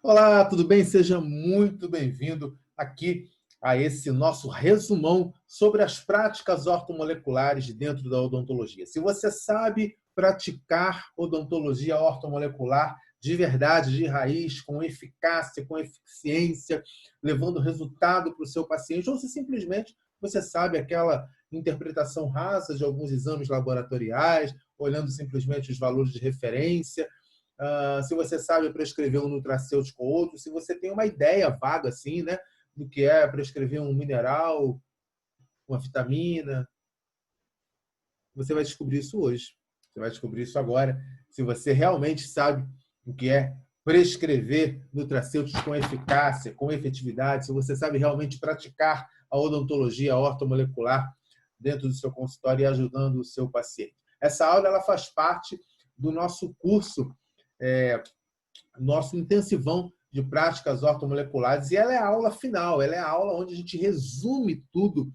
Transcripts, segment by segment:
Olá, tudo bem? Seja muito bem-vindo aqui a esse nosso resumão sobre as práticas ortomoleculares dentro da odontologia. Se você sabe praticar odontologia ortomolecular de verdade, de raiz, com eficácia, com eficiência, levando resultado para o seu paciente, ou se simplesmente você sabe aquela interpretação rasa de alguns exames laboratoriais, olhando simplesmente os valores de referência, se você sabe prescrever um nutracêutico ou outro, se você tem uma ideia vaga assim, né, do que é prescrever um mineral, uma vitamina, você vai descobrir isso hoje. Você vai descobrir isso agora. Se você realmente sabe o que é prescrever nutracêuticos com eficácia, com efetividade, se você sabe realmente praticar a odontologia ortomolecular dentro do seu consultório e ajudando o seu paciente. Essa aula ela faz parte do nosso curso nosso intensivão de práticas ortomoleculares, e ela é a aula final, ela é a aula onde a gente resume todo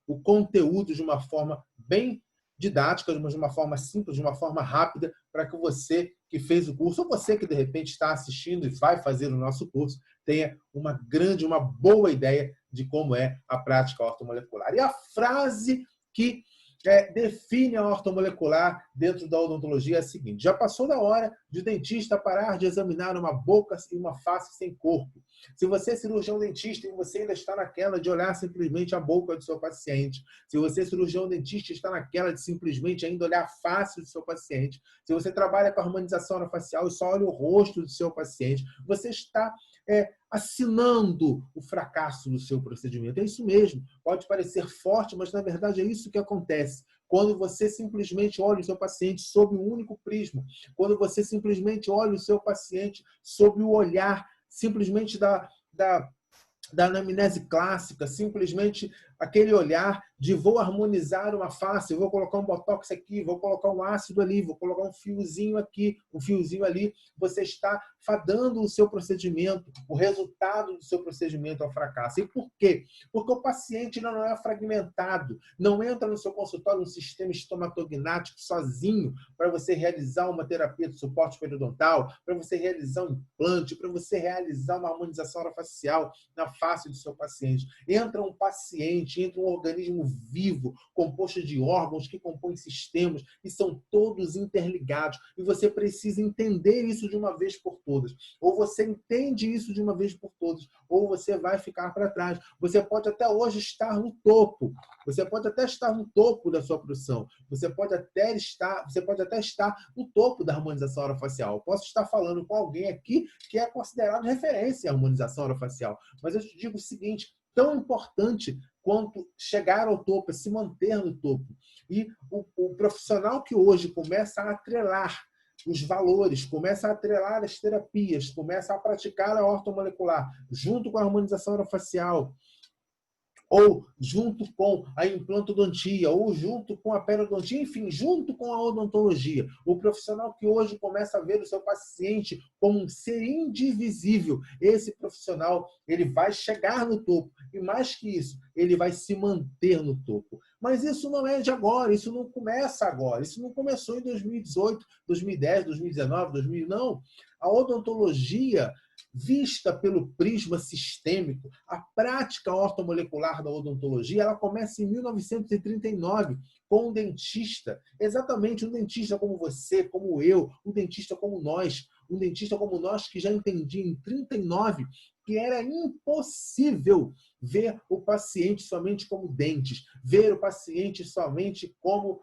o conteúdo de uma forma bem didática, de uma forma simples, de uma forma rápida, para que você que fez o curso, ou você que de repente está assistindo e vai fazer o nosso curso, tenha uma boa ideia de como é a prática ortomolecular. E a frase que define a ortomolecular dentro da odontologia é a seguinte: já passou da hora de o dentista parar de examinar uma boca e uma face sem corpo. Se você é cirurgião dentista e você ainda está naquela de olhar simplesmente a boca do seu paciente, se você é cirurgião dentista e está naquela de simplesmente ainda olhar a face do seu paciente, se você trabalha com harmonização orofacial e só olha o rosto do seu paciente, você está assinando o fracasso do seu procedimento. É isso mesmo. Pode parecer forte, mas na verdade é isso que acontece. Quando você simplesmente olha o seu paciente sob um único prisma, quando você simplesmente olha o seu paciente sob o olhar simplesmente da anamnese clássica, simplesmente aquele olhar de vou harmonizar uma face, vou colocar um botox aqui, vou colocar um ácido ali, vou colocar um fiozinho aqui, um fiozinho ali, você está fadando o seu procedimento, o resultado do seu procedimento ao fracasso. E por quê? Porque o paciente ainda não é fragmentado, não entra no seu consultório um sistema estomatognático sozinho para você realizar uma terapia de suporte periodontal, para você realizar um implante, para você realizar uma harmonização orofacial na face do seu paciente. Entra um paciente, entra um organismo vivo, composto de órgãos que compõem sistemas e são todos interligados. E você precisa entender isso de uma vez por todas. Ou você entende isso de uma vez por todas, ou você vai ficar para trás. Você pode até hoje estar no topo. Você pode até estar no topo da sua profissão. Você pode até estar no topo da harmonização orofacial. Eu posso estar falando com alguém aqui que é considerado referência em harmonização orofacial. Mas eu te digo o seguinte: tão importante quanto chegar ao topo é se manter no topo. E o profissional que hoje começa a atrelar os valores, começa a atrelar as terapias, começa a praticar a ortomolecular junto com a harmonização orofacial, ou junto com a implantodontia, ou junto com a periodontia, enfim, junto com a odontologia. O profissional que hoje começa a ver o seu paciente como um ser indivisível, esse profissional, ele vai chegar no topo, e mais que isso, ele vai se manter no topo. Mas isso não é de agora, isso não começa agora, isso não começou em 2018, 2010, 2019, 2000, não. A odontologia vista pelo prisma sistêmico, a prática ortomolecular da odontologia, ela começa em 1939, com um dentista, exatamente um dentista como você, como eu, um dentista como nós que já entendia em 39 que era impossível ver o paciente somente como dentes, ver o paciente somente como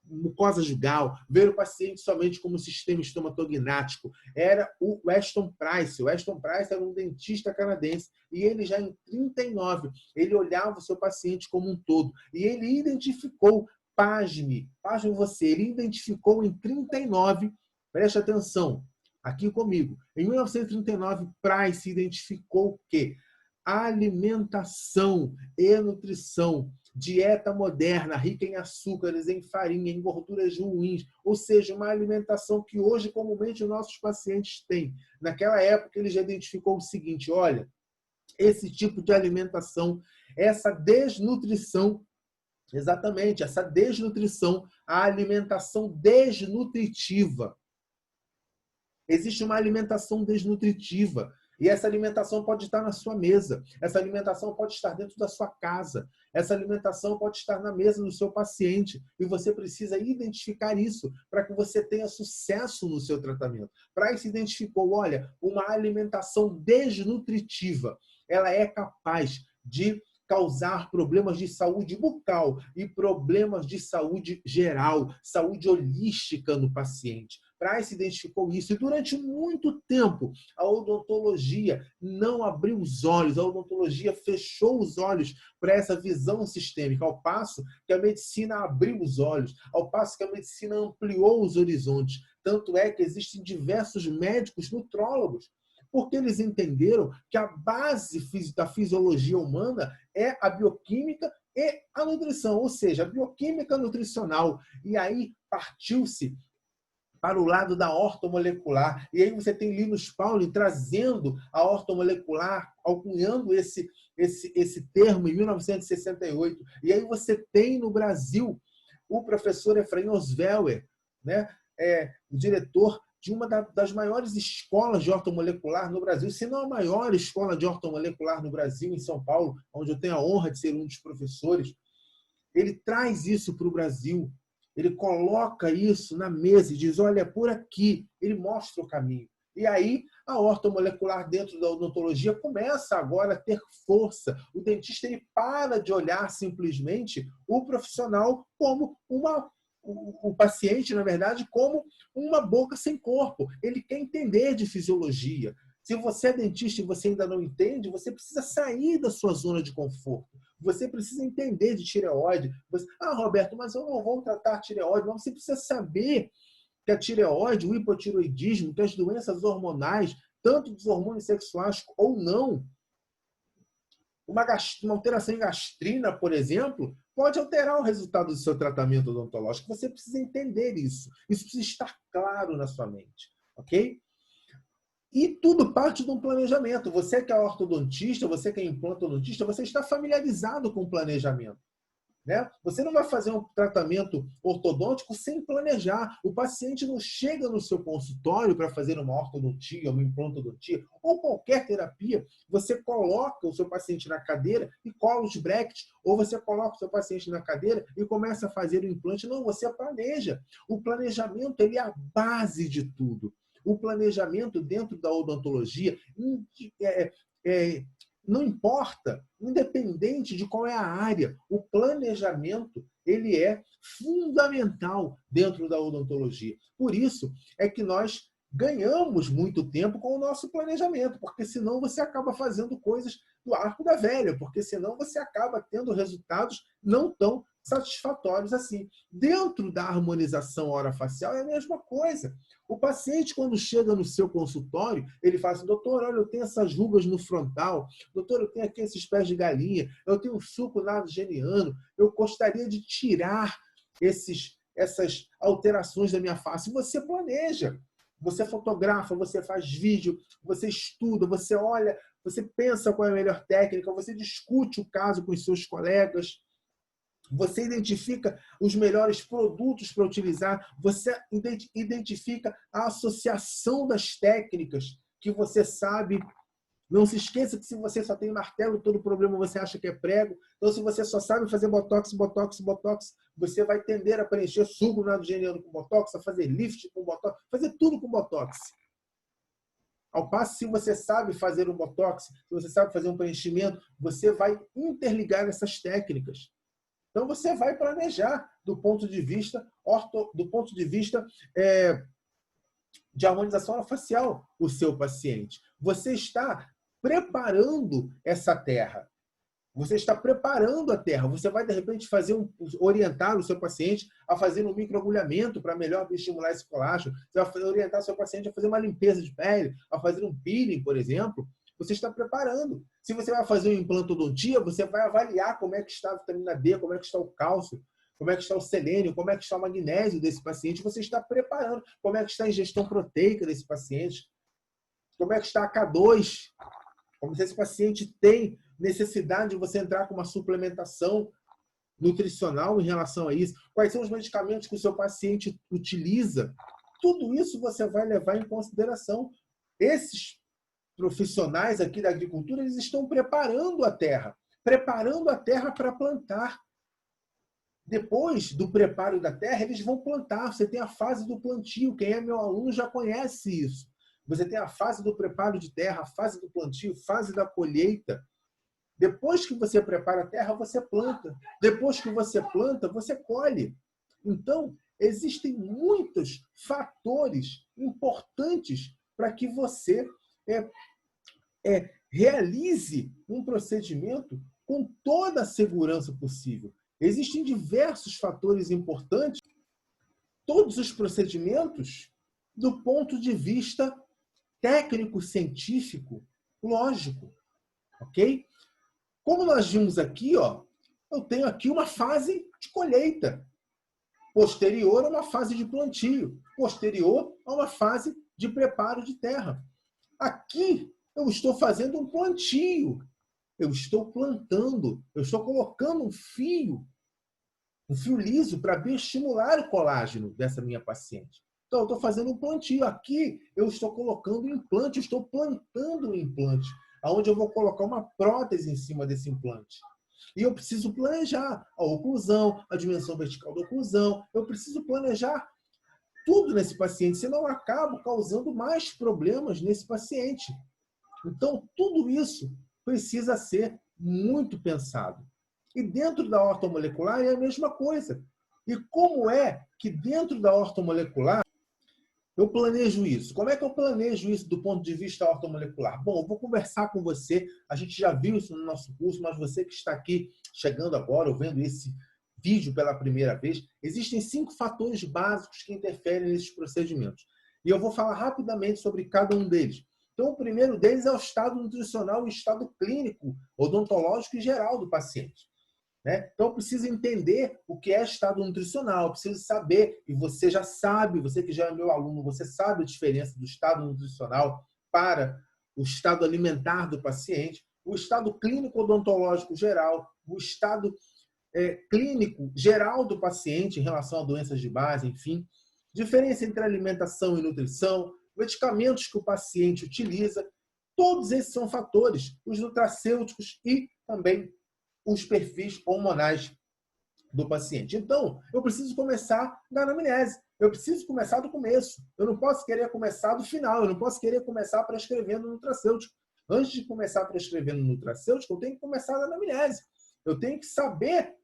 mucosa jugal, ver o paciente somente como sistema estomatognático. Era o Weston Price. O Weston Price era um dentista canadense e ele já em 39, ele olhava o seu paciente como um todo e ele identificou, pasme você, ele identificou em 39, preste atenção, aqui comigo, em 1939, Price identificou que a alimentação e nutrição, dieta moderna, rica em açúcares, em farinha, em gorduras ruins, ou seja, uma alimentação que hoje comumente os nossos pacientes têm. Naquela época ele já identificou o seguinte: olha, esse tipo de alimentação, essa desnutrição, exatamente, essa desnutrição, a alimentação desnutritiva, Existe uma alimentação desnutritiva. E essa alimentação pode estar na sua mesa. Essa alimentação pode estar dentro da sua casa. Essa alimentação pode estar na mesa do seu paciente. E você precisa identificar isso para que você tenha sucesso no seu tratamento. Para isso, identificou, olha, uma alimentação desnutritiva. Ela é capaz de causar problemas de saúde bucal e problemas de saúde geral, saúde holística no paciente. Price identificou isso e durante muito tempo a odontologia não abriu os olhos, a odontologia fechou os olhos para essa visão sistêmica, ao passo que a medicina abriu os olhos, ao passo que a medicina ampliou os horizontes. Tanto é que existem diversos médicos nutrólogos, porque eles entenderam que a base da fisiologia humana é a bioquímica e a nutrição, ou seja, a bioquímica nutricional. E aí partiu-se para o lado da ortomolecular. E aí você tem Linus Pauling trazendo a ortomolecular, alcunhando esse termo em 1968. E aí você tem no Brasil o professor Efraim Osweller, né? O diretor de uma das maiores escolas de ortomolecular no Brasil, se não a maior escola de ortomolecular no Brasil, em São Paulo, onde eu tenho a honra de ser um dos professores. Ele traz isso para o Brasil, ele coloca isso na mesa e diz, olha, é por aqui, ele mostra o caminho. E aí, a ortomolecular dentro da odontologia começa agora a ter força. O dentista ele para de olhar simplesmente o profissional como o paciente, na verdade, como uma boca sem corpo. Ele quer entender de fisiologia. Se você é dentista e você ainda não entende, você precisa sair da sua zona de conforto. Você precisa entender de tireoide. Roberto, mas eu não vou tratar tireoide. Mas você precisa saber que a tireoide, o hipotireoidismo, que as doenças hormonais, tanto dos hormônios sexuais ou não, uma alteração em gastrina, por exemplo, pode alterar o resultado do seu tratamento odontológico. Você precisa entender isso. Isso precisa estar claro na sua mente. Ok? E tudo parte de um planejamento. Você que é ortodontista, você que é implantodontista, você está familiarizado com o planejamento. Né? Você não vai fazer um tratamento ortodôntico sem planejar. O paciente não chega no seu consultório para fazer uma ortodontia, uma implantodontia ou qualquer terapia. Você coloca o seu paciente na cadeira e cola os brackets, ou você coloca o seu paciente na cadeira e começa a fazer o implante. Não, você planeja. O planejamento ele é a base de tudo. O planejamento dentro da odontologia não importa, independente de qual é a área, o planejamento ele é fundamental dentro da odontologia. Por isso é que nós ganhamos muito tempo com o nosso planejamento, porque senão você acaba fazendo coisas do arco da velha, porque senão você acaba tendo resultados não tão satisfatórios assim. Dentro da harmonização orofacial é a mesma coisa. O paciente, quando chega no seu consultório, ele fala assim, doutor, olha, eu tenho essas rugas no frontal, doutor, eu tenho aqui esses pés de galinha, eu tenho um sulco nasogeniano, eu gostaria de tirar essas alterações da minha face. Você planeja, você fotografa, você faz vídeo, você estuda, você olha, você pensa qual é a melhor técnica, você discute o caso com os seus colegas, você identifica os melhores produtos para utilizar, você identifica a associação das técnicas que você sabe. Não se esqueça que se você só tem martelo, todo problema você acha que é prego. Então, se você só sabe fazer botox, botox, botox, você vai tender a preencher suco nasogeniano com botox, a fazer lift com botox, fazer tudo com botox. Ao passo, se você sabe fazer um botox, se você sabe fazer um preenchimento, você vai interligar essas técnicas. Então, você vai planejar do ponto de vista de harmonização orofacial o seu paciente. Você está preparando essa terra. Você está preparando a terra. Você vai, de repente, orientar o seu paciente a fazer um microagulhamento para melhor estimular esse colágeno. Você vai orientar o seu paciente a fazer uma limpeza de pele, a fazer um peeling, por exemplo. Você está preparando. Se você vai fazer uma implantodontia, você vai avaliar como é que está a vitamina D, como é que está o cálcio, como é que está o selênio, como é que está o magnésio desse paciente. Você está preparando. Como é que está a ingestão proteica desse paciente. Como é que está a K2. Como se esse paciente tem necessidade de você entrar com uma suplementação nutricional em relação a isso. Quais são os medicamentos que o seu paciente utiliza Tudo isso você vai levar em consideração. Esses profissionais aqui da agricultura, eles estão preparando a terra para plantar. Depois do preparo da terra, eles vão plantar. Você tem a fase do plantio. Quem é meu aluno já conhece isso. Você tem a fase do preparo de terra, a fase do plantio, fase da colheita. Depois que você prepara a terra, você planta. Depois que você planta, você colhe. Então, existem muitos fatores importantes para que você realize um procedimento com toda a segurança possível. Existem diversos fatores importantes, todos os procedimentos, do ponto de vista técnico-científico, lógico, ok? Como nós vimos aqui, eu tenho aqui uma fase de colheita, posterior a uma fase de plantio, posterior a uma fase de preparo de terra. Aqui eu estou fazendo um plantio, eu estou plantando, eu estou colocando um fio liso para bioestimular o colágeno dessa minha paciente. Então, eu estou fazendo um plantio. Aqui, eu estou colocando um implante, eu estou plantando um implante, onde eu vou colocar uma prótese em cima desse implante. E eu preciso planejar a oclusão, a dimensão vertical da oclusão. Eu preciso planejar tudo nesse paciente, senão eu acabo causando mais problemas nesse paciente. Então, tudo isso precisa ser muito pensado. E dentro da ortomolecular é a mesma coisa. E como é que dentro da ortomolecular eu planejo isso? Como é que eu planejo isso do ponto de vista ortomolecular? Bom, eu vou conversar com você. A gente já viu isso no nosso curso, mas você que está aqui chegando agora, ou vendo esse vídeo pela primeira vez, existem 5 fatores básicos que interferem nesses procedimentos. E eu vou falar rapidamente sobre cada um deles. Então, o primeiro deles é o estado nutricional e o estado clínico, odontológico e geral do paciente. Então, eu preciso entender o que é estado nutricional, eu preciso saber, e você já sabe, você que já é meu aluno, você sabe a diferença do estado nutricional para o estado alimentar do paciente, o estado clínico odontológico geral, o estado clínico geral do paciente em relação a doenças de base, enfim, diferença entre alimentação e nutrição, medicamentos que o paciente utiliza, todos esses são fatores, os nutracêuticos e também os perfis hormonais do paciente. Então, eu preciso começar da anamnese. Eu preciso começar do começo. Eu não posso querer começar do final. Eu não posso querer começar prescrevendo nutracêutico. Antes de começar prescrevendo nutracêutico, eu tenho que começar da anamnese. Eu tenho que saber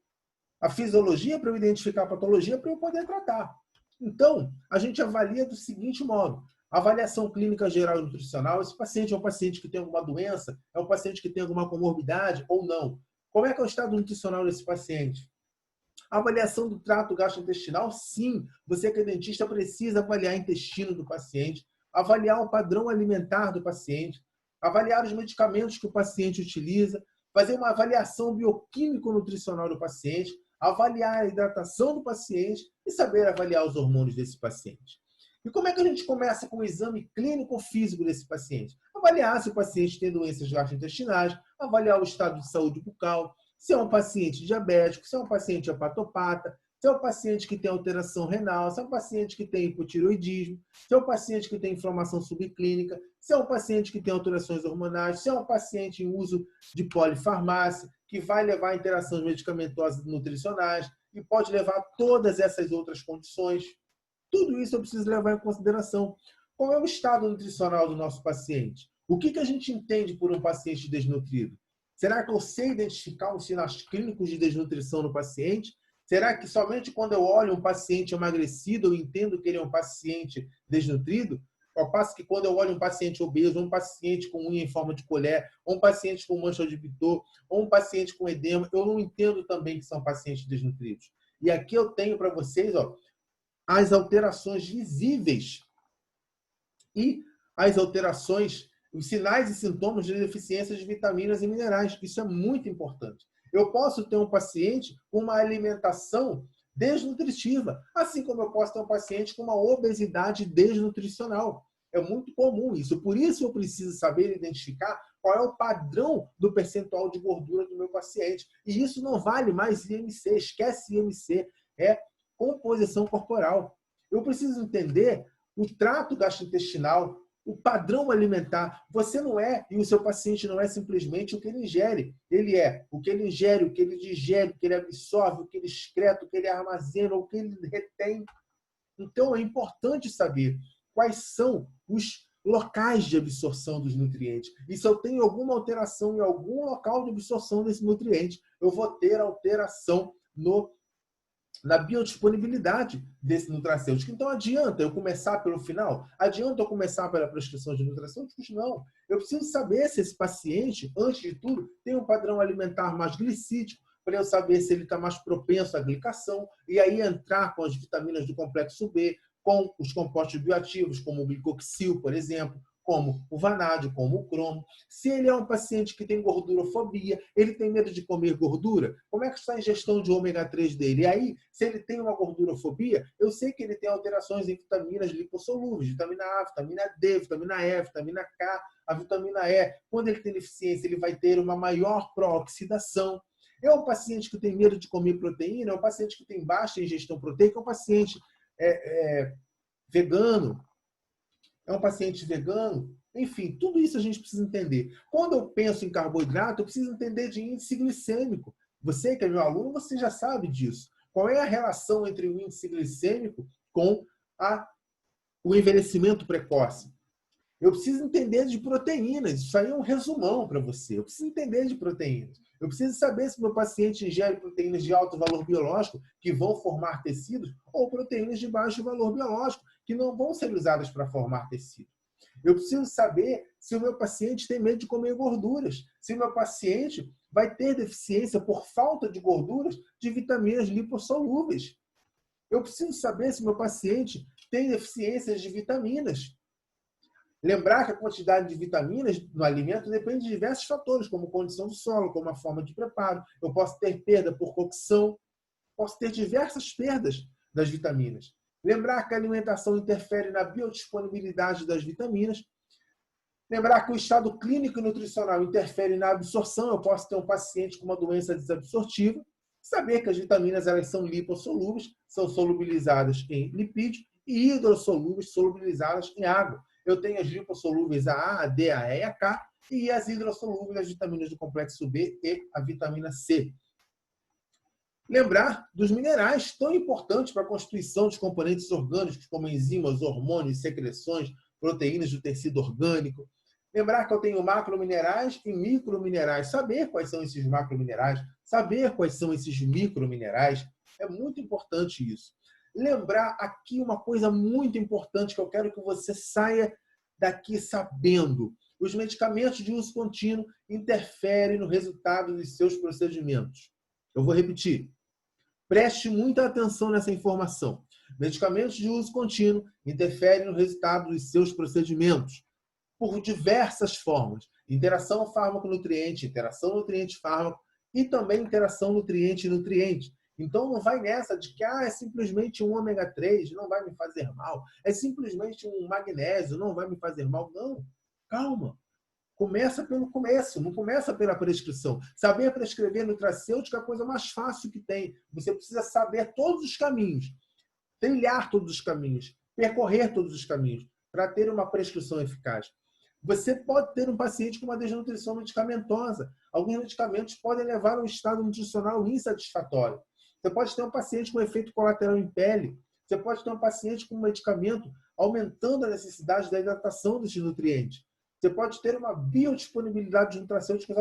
a fisiologia para eu identificar a patologia para eu poder tratar. Então, a gente avalia do seguinte modo. Avaliação clínica geral e nutricional. Esse paciente é um paciente que tem alguma doença? É um paciente que tem alguma comorbidade ou não? Como é que é o estado nutricional desse paciente? Avaliação do trato gastrointestinal, sim. Você que é dentista precisa avaliar o intestino do paciente, avaliar o padrão alimentar do paciente, avaliar os medicamentos que o paciente utiliza, fazer uma avaliação bioquímico-nutricional do paciente, avaliar a hidratação do paciente e saber avaliar os hormônios desse paciente. E como é que a gente começa com o exame clínico-físico desse paciente? Avaliar se o paciente tem doenças gastrointestinais, avaliar o estado de saúde bucal, se é um paciente diabético, se é um paciente hepatopata, se é um paciente que tem alteração renal, se é um paciente que tem hipotiroidismo, se é um paciente que tem inflamação subclínica, se é um paciente que tem alterações hormonais, se é um paciente em uso de polifarmácia, que vai levar a interações medicamentosas e nutricionais e pode levar a todas essas outras condições. Tudo isso eu preciso levar em consideração. Qual é o estado nutricional do nosso paciente? O que a gente entende por um paciente desnutrido? Será que eu sei identificar os sinais clínicos de desnutrição no paciente? Será que somente quando eu olho um paciente emagrecido eu entendo que ele é um paciente desnutrido? Ao passo que quando eu olho um paciente obeso, um paciente com unha em forma de colher, ou um paciente com mancha de Bitot, ou um paciente com edema, eu não entendo também que são pacientes desnutridos. E aqui eu tenho para vocês as alterações visíveis e as alterações, os sinais e sintomas de deficiência de vitaminas e minerais. Isso é muito importante. Eu posso ter um paciente com uma alimentação desnutritiva, assim como eu posso ter um paciente com uma obesidade desnutricional. É muito comum isso. Por isso eu preciso saber identificar qual é o padrão do percentual de gordura do meu paciente. E isso não vale mais IMC, esquece IMC. É composição corporal. Eu preciso entender o trato gastrointestinal, o padrão alimentar. Você não é, e o seu paciente não é simplesmente o que ele ingere. Ele é o que ele ingere, o que ele digere, o que ele absorve, o que ele excreta, o que ele armazena, o que ele retém. Então, é importante saber quais são os locais de absorção dos nutrientes. E se eu tenho alguma alteração em algum local de absorção desse nutriente, eu vou ter alteração na biodisponibilidade desse nutracêutico. Então, adianta eu começar pelo final? Adianta eu começar pela prescrição de nutracêuticos? Não. Eu preciso saber se esse paciente, antes de tudo, tem um padrão alimentar mais glicídico, para eu saber se ele está mais propenso à glicação, e aí entrar com as vitaminas do complexo B, com os compostos bioativos, como o glicoxil, por exemplo, como o vanádio, como o cromo. Se ele é um paciente que tem gordurofobia, ele tem medo de comer gordura, como é que está a ingestão de ômega 3 dele? E aí, se ele tem uma gordurofobia, eu sei que ele tem alterações em vitaminas lipossolúveis, vitamina A, vitamina D, vitamina E, vitamina K, a vitamina E. Quando ele tem deficiência, ele vai ter uma maior pró-oxidação. É um paciente que tem medo de comer proteína, é um paciente que tem baixa ingestão proteica, é um paciente vegano, é um paciente vegano. Enfim, tudo isso a gente precisa entender. Quando eu penso em carboidrato, eu preciso entender de índice glicêmico. Você que é meu aluno, você já sabe disso. Qual é a relação entre o índice glicêmico com o envelhecimento precoce? Eu preciso entender de proteínas. Isso aí é um resumão para você. Eu preciso entender de proteínas. Eu preciso saber se meu paciente ingere proteínas de alto valor biológico, que vão formar tecidos, ou proteínas de baixo valor biológico, que não vão ser usadas para formar tecido. Eu preciso saber se o meu paciente tem medo de comer gorduras, se o meu paciente vai ter deficiência por falta de gorduras de vitaminas lipossolúveis. Eu preciso saber se o meu paciente tem deficiências de vitaminas. Lembrar que a quantidade de vitaminas no alimento depende de diversos fatores, como condição do solo, como a forma de preparo. Eu posso ter perda por cocção, posso ter diversas perdas das vitaminas. Lembrar que a alimentação interfere na biodisponibilidade das vitaminas. Lembrar que o estado clínico e nutricional interfere na absorção. Eu posso ter um paciente com uma doença desabsortiva. Saber que as vitaminas elas são lipossolúveis, são solubilizadas em lipídios, e hidrossolúveis, solubilizadas em água. Eu tenho as lipossolúveis A, a D, a E e a K, e as hidrossolúveis, as vitaminas do complexo B e a vitamina C. Lembrar dos minerais, tão importantes para a constituição dos componentes orgânicos, como enzimas, hormônios, secreções, proteínas do tecido orgânico. Lembrar que eu tenho macrominerais e microminerais. Saber quais são esses macrominerais, saber quais são esses microminerais, é muito importante isso. Lembrar aqui uma coisa muito importante que eu quero que você saia daqui sabendo. Os medicamentos de uso contínuo interferem no resultado dos seus procedimentos. Eu vou repetir. Preste muita atenção nessa informação. Medicamentos de uso contínuo interferem no resultado dos seus procedimentos por diversas formas. Interação fármaco-nutriente, interação nutriente-fármaco e também interação nutriente-nutriente. Então, não vai nessa de que é simplesmente um ômega 3, não vai me fazer mal. É simplesmente um magnésio, não vai me fazer mal. Não, calma. Começa pelo começo, não começa pela prescrição. Saber prescrever nutracêutico é a coisa mais fácil que tem. Você precisa saber todos os caminhos, trilhar todos os caminhos, percorrer todos os caminhos para ter uma prescrição eficaz. Você pode ter um paciente com uma desnutrição medicamentosa. Alguns medicamentos podem levar a um estado nutricional insatisfatório. Você pode ter um paciente com efeito colateral em pele. Você pode ter um paciente com um medicamento aumentando a necessidade da hidratação desses nutrientes. Você pode ter uma biodisponibilidade de nutracêuticos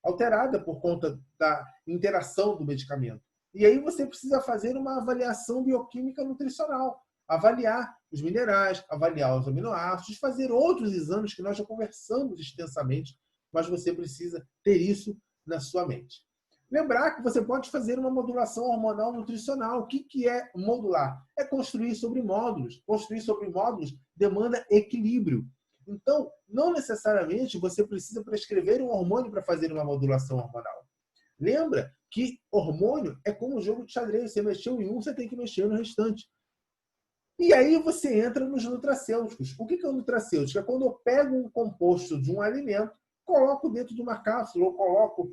alterada por conta da interação do medicamento. E aí você precisa fazer uma avaliação bioquímica nutricional, avaliar os minerais, avaliar os aminoácidos, fazer outros exames que nós já conversamos extensamente, mas você precisa ter isso na sua mente. Lembrar que você pode fazer uma modulação hormonal nutricional. O que é modular? É construir sobre módulos. Construir sobre módulos demanda equilíbrio. Então, não necessariamente você precisa prescrever um hormônio para fazer uma modulação hormonal. Lembra que hormônio é como um jogo de xadrez. Você mexeu em um, você tem que mexer no restante. E aí você entra nos nutracêuticos. O que é o nutracêutico? É quando eu pego um composto de um alimento, coloco dentro de uma cápsula ou coloco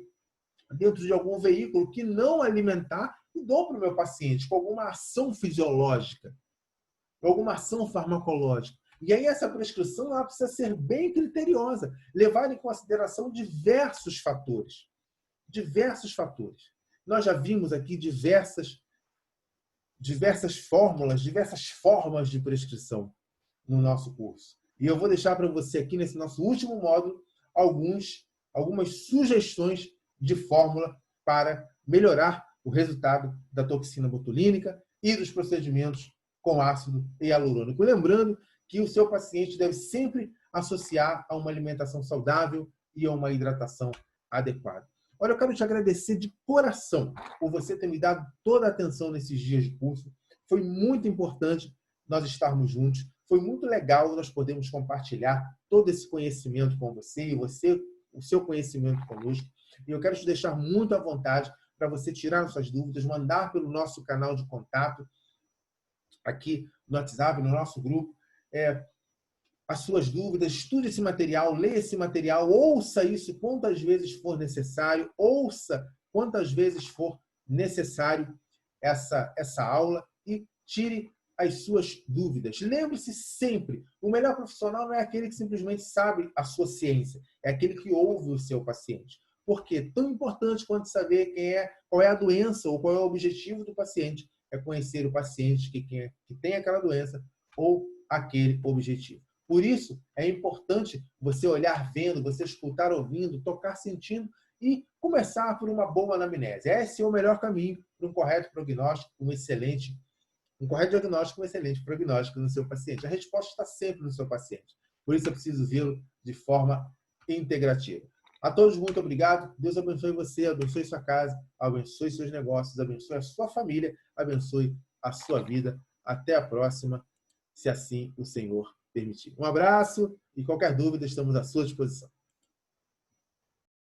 dentro de algum veículo que não alimentar e dou para o meu paciente com alguma ação fisiológica. alguma ação farmacológica. E aí essa prescrição ela precisa ser bem criteriosa, levar em consideração diversos fatores. Diversos fatores. Nós já vimos aqui diversas fórmulas, diversas formas de prescrição no nosso curso. E eu vou deixar para você aqui, nesse nosso último módulo, algumas sugestões de fórmula para melhorar o resultado da toxina botulínica e dos procedimentos com ácido hialurônico. Lembrando que o seu paciente deve sempre associar a uma alimentação saudável e a uma hidratação adequada. Olha, eu quero te agradecer de coração por você ter me dado toda a atenção nesses dias de curso. Foi muito importante nós estarmos juntos. Foi muito legal nós podermos compartilhar todo esse conhecimento com você e você o seu conhecimento conosco. E eu quero te deixar muito à vontade para você tirar suas dúvidas, mandar pelo nosso canal de contato aqui no WhatsApp, no nosso grupo, as suas dúvidas, estude esse material, leia esse material, ouça isso quantas vezes for necessário, ouça quantas vezes for necessário essa aula e tire as suas dúvidas. Lembre-se sempre, o melhor profissional não é aquele que simplesmente sabe a sua ciência, é aquele que ouve o seu paciente. Por quê? Tão importante quanto saber qual é a doença ou qual é o objetivo do paciente é conhecer o paciente que tem aquela doença ou aquele objetivo. Por isso, é importante você olhar vendo, você escutar ouvindo, tocar sentindo e começar por uma boa anamnese. Esse é o melhor caminho para um correto prognóstico, um correto diagnóstico, um excelente prognóstico no seu paciente. A resposta está sempre no seu paciente. Por isso, é preciso vê-lo de forma integrativa. A todos, muito obrigado. Deus abençoe você, abençoe sua casa, abençoe seus negócios, abençoe a sua família, abençoe a sua vida. Até a próxima, se assim o Senhor permitir. Um abraço e qualquer dúvida, estamos à sua disposição.